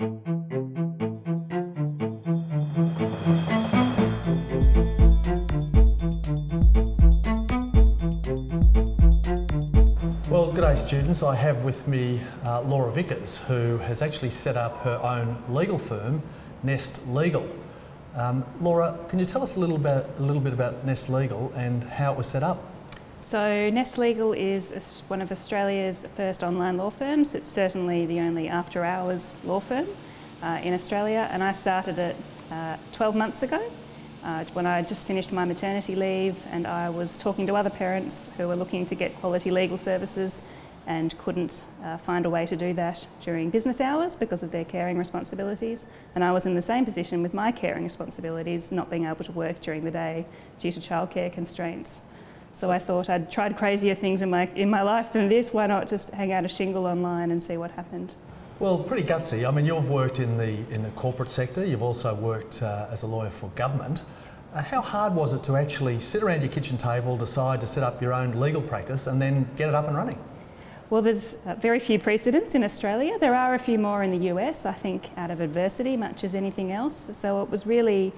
Well, g'day students. I have with me Laura Vickers, who has actually set up her own legal firm, Nest Legal. Laura, can you tell us a little bit about Nest Legal and how it was set up? So Nest Legal is one of Australia's first online law firms. It's certainly the only after-hours law firm in Australia, and I started it 12 months ago when I just finished my maternity leave, and I was talking to other parents who were looking to get quality legal services and couldn't find a way to do that during business hours because of their caring responsibilities. And I was in the same position with my caring responsibilities, not being able to work during the day due to childcare constraints. So I thought I'd tried crazier things in my life than this. Why not just hang out a shingle online and see what happened? Well, pretty gutsy. I mean, you've worked in the corporate sector. You've also worked as a lawyer for government. How hard was it to actually sit around your kitchen table, decide to set up your own legal practice and then get it up and running? Well, there's very few precedents in Australia. There are a few more in the US, I think, out of adversity, much as anything else. So it was really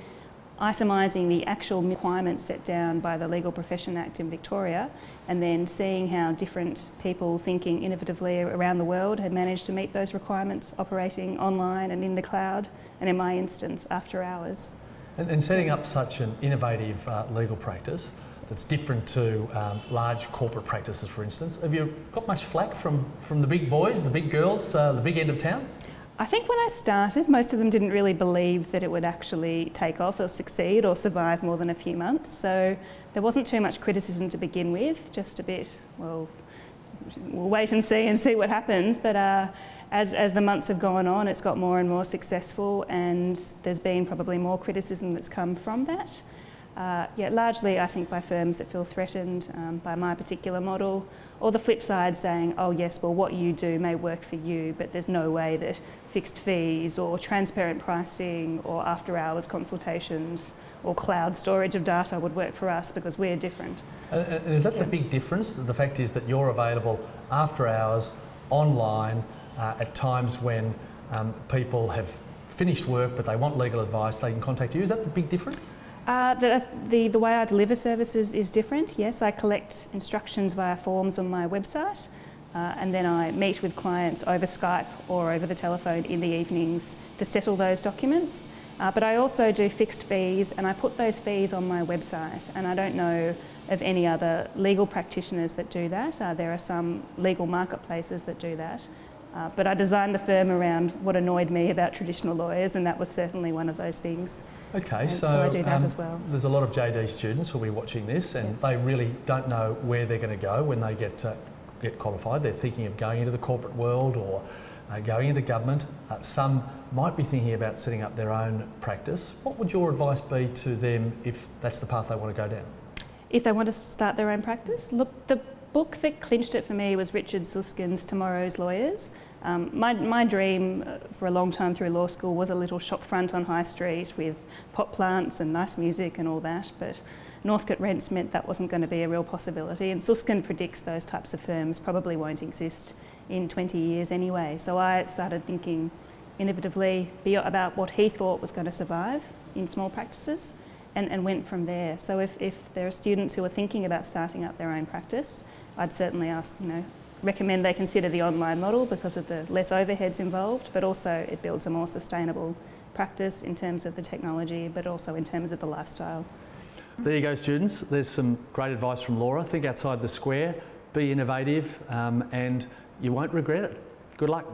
itemising the actual requirements set down by the Legal Profession Act in Victoria, and then seeing how different people thinking innovatively around the world had managed to meet those requirements, operating online and in the cloud, and in my instance, after hours. And setting up such an innovative legal practice that's different to large corporate practices, for instance, have you got much flack from the big boys, the big girls, the big end of town? I think when I started, most of them didn't really believe that it would actually take off or succeed or survive more than a few months. So there wasn't too much criticism to begin with, just a bit, well, we'll wait and see what happens. But as the months have gone on, it's got more and more successful, and there's been probably more criticism that's come from that. Yeah, largely I think by firms that feel threatened by my particular model, or the flip side saying, oh yes, well what you do may work for you, but there's no way that fixed fees or transparent pricing or after hours consultations or cloud storage of data would work for us because we're different. And is that the big difference? The fact is that you're available after hours, online, at times when people have finished work but they want legal advice, they can contact you. Is that the big difference? The way I deliver services is different. Yes, I collect instructions via forms on my website, and then I meet with clients over Skype or over the telephone in the evenings to settle those documents. But I also do fixed fees, and I put those fees on my website, and I don't know of any other legal practitioners that do that. There are some legal marketplaces that do that. But I designed the firm around what annoyed me about traditional lawyers, and that was certainly one of those things. Okay, so I do that as well. There's a lot of JD students who'll be watching this, and they really don't know where they're going to go when they get qualified. They're thinking of going into the corporate world or going into government. Some might be thinking about setting up their own practice. What would your advice be to them if that's the path they want to go down? If they want to start their own practice? Look, the book that clinched it for me was Richard Susskind's Tomorrow's Lawyers. My dream for a long time through law school was a little shop front on High Street with pot plants and nice music and all that, but Northcote rents meant that wasn't going to be a real possibility, and Susskind predicts those types of firms probably won't exist in 20 years anyway. So I started thinking innovatively about what he thought was going to survive in small practices, and went from there. So if there are students who are thinking about starting up their own practice, I'd certainly recommend they consider the online model because of the less overheads involved, but also it builds a more sustainable practice in terms of the technology, but also in terms of the lifestyle. There you go, students. There's some great advice from Laura. Think outside the square, be innovative, and you won't regret it. Good luck.